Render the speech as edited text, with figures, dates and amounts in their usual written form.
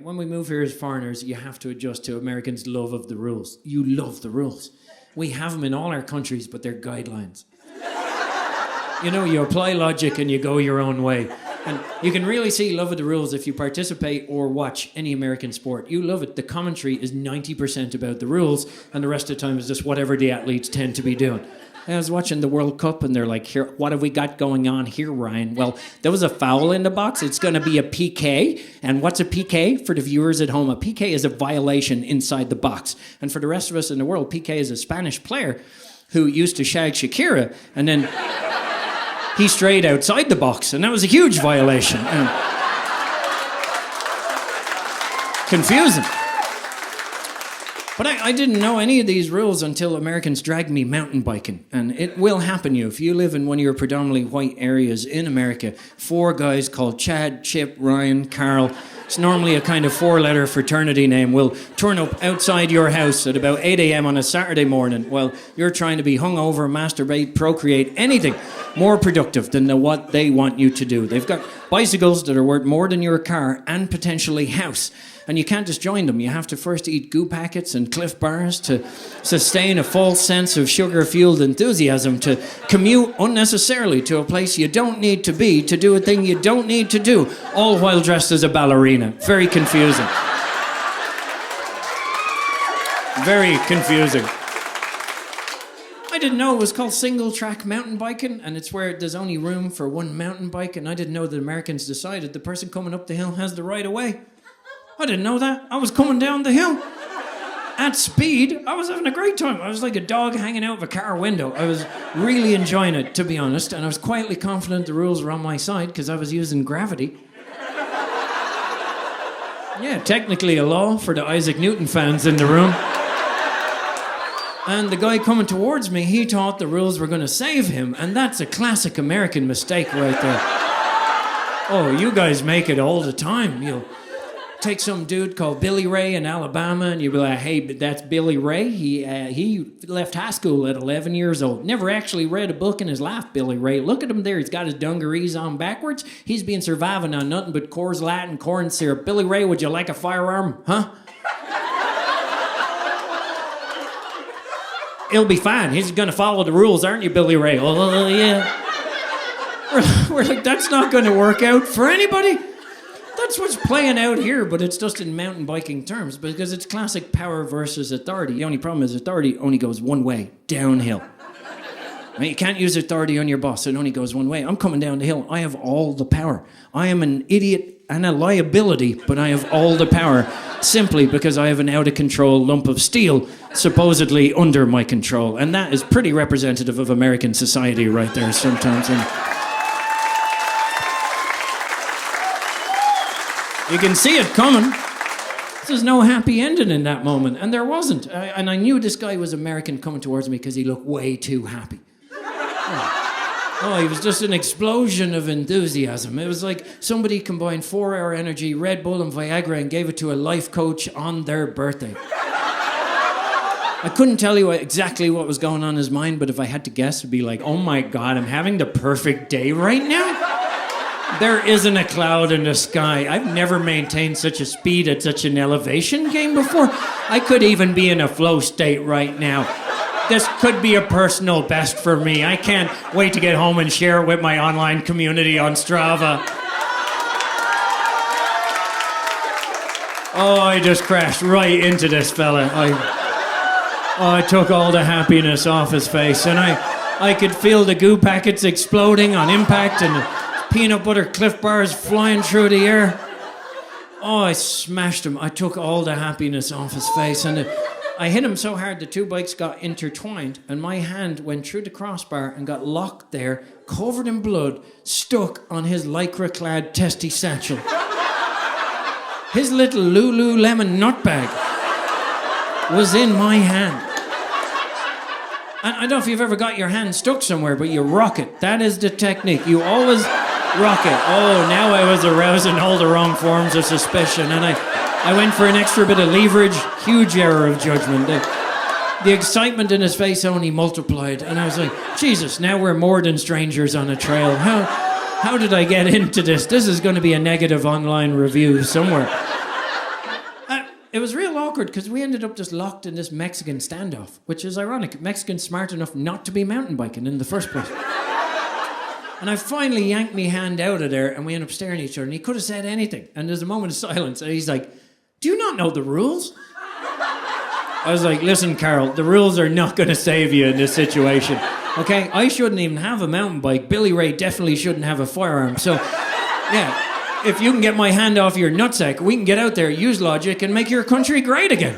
When we move here as foreigners, you have to adjust to Americans' love of the rules. You love the rules. We have them in all our countries, but they're guidelines. You know, you apply logic and you go your own way. And you can really see love of the rules if you participate or watch any American sport. You love it. The commentary is 90% about the rules, and the rest of the time is just whatever the athletes tend to be doing. I was watching the World Cup, and they're like, "Here, what have we got going on here, Ryan?" Well, there was a foul in the box. It's going to be a PK. And what's a PK? For the viewers at home, a PK is a violation inside the box. And for the rest of us in the world, PK is a Spanish player who used to shag Shakira, and then he strayed outside the box, and that was a huge violation. Confusing. But I didn't know any of these rules until Americans dragged me mountain biking. And it will happen you. If you live in one of your predominantly white areas in America, 4 guys called Chad, Chip, Ryan, Carl, it's normally a kind of 4-letter fraternity name, will turn up outside your house at about 8 a.m. on a Saturday morning while you're trying to be hungover, masturbate, procreate, anything more productive than what they want you to do. They've got bicycles that are worth more than your car and potentially house. And you can't just join them. You have to first eat goo packets and Cliff Bars to sustain a false sense of sugar-fueled enthusiasm, to commute unnecessarily to a place you don't need to be, to do a thing you don't need to do, all while dressed as a ballerina. Very confusing. Very confusing. I didn't know it was called single-track mountain biking, and it's where there's only room for one mountain bike, and I didn't know that Americans decided the person coming up the hill has the right of way. I didn't know that. I was coming down the hill at speed. I was having a great time. I was like a dog hanging out of a car window. I was really enjoying it, to be honest, and I was quietly confident the rules were on my side because I was using gravity. Yeah, technically a law for the Isaac Newton fans in the room. And the guy coming towards me, he thought the rules were going to save him, and that's a classic American mistake right there. Oh, you guys make it all the time. You'll take some dude called Billy Ray in Alabama, and you'll be like, "Hey, but that's Billy Ray. He left high school at 11 years old. Never actually read a book in his life, Billy Ray. Look at him there. He's got his dungarees on backwards. He's been surviving on nothing but Coors Light and corn syrup. Billy Ray, would you like a firearm? Huh? He'll be fine. He's going to follow the rules, aren't you, Billy Ray?" "Oh, yeah." We're like, that's not going to work out for anybody. That's what's playing out here, but it's just in mountain biking terms because it's classic power versus authority. The only problem is authority only goes one way, downhill. I mean, you can't use authority on your boss. It only goes one way. I'm coming down the hill. I have all the power. I am an idiot and a liability, but I have all the power simply because I have an out-of-control lump of steel supposedly under my control. And that is pretty representative of American society right there sometimes. And you can see it coming. There's no happy ending in that moment. And there wasn't. And I knew this guy was American coming towards me because he looked way too happy. Oh, he was just an explosion of enthusiasm. It was like somebody combined 4-Hour Energy, Red Bull, and Viagra and gave it to a life coach on their birthday. I couldn't tell you exactly what was going on in his mind, but if I had to guess, it'd be like, "Oh my God, I'm having the perfect day right now. There isn't a cloud in the sky. I've never maintained such a speed at such an elevation game before. I could even be in a flow state right now. This could be a personal best for me. I can't wait to get home and share it with my online community on Strava." Oh, I just crashed right into this fella. I took all the happiness off his face, and I could feel the goo packets exploding on impact and the peanut butter Cliff Bars flying through the air. Oh, I smashed him. I took all the happiness off his face, and I hit him so hard the 2 bikes got intertwined, and my hand went through the crossbar and got locked there, covered in blood, stuck on his lycra-clad testy satchel. His little Lululemon nutbag was in my hand. And I don't know if you've ever got your hand stuck somewhere, but you rock it. That is the technique. You always rock it. Oh, now I was arousing all the wrong forms of suspicion, and I went for an extra bit of leverage. Huge error of judgment. The excitement in his face only multiplied, and I was like, Jesus, now we're more than strangers on a trail. How did I get into this? This is going to be a negative online review somewhere. it was real awkward because we ended up just locked in this Mexican standoff, which is ironic. Mexicans smart enough not to be mountain biking in the first place. And I finally yanked my hand out of there and we ended up staring at each other and he could have said anything. And there's a moment of silence and he's like, do you not know the rules? I was like, listen, Carol, the rules are not going to save you in this situation. Okay? I shouldn't even have a mountain bike. Billy Ray definitely shouldn't have a firearm. So, yeah. If you can get my hand off your nutsack, we can get out there, use logic, and make your country great again.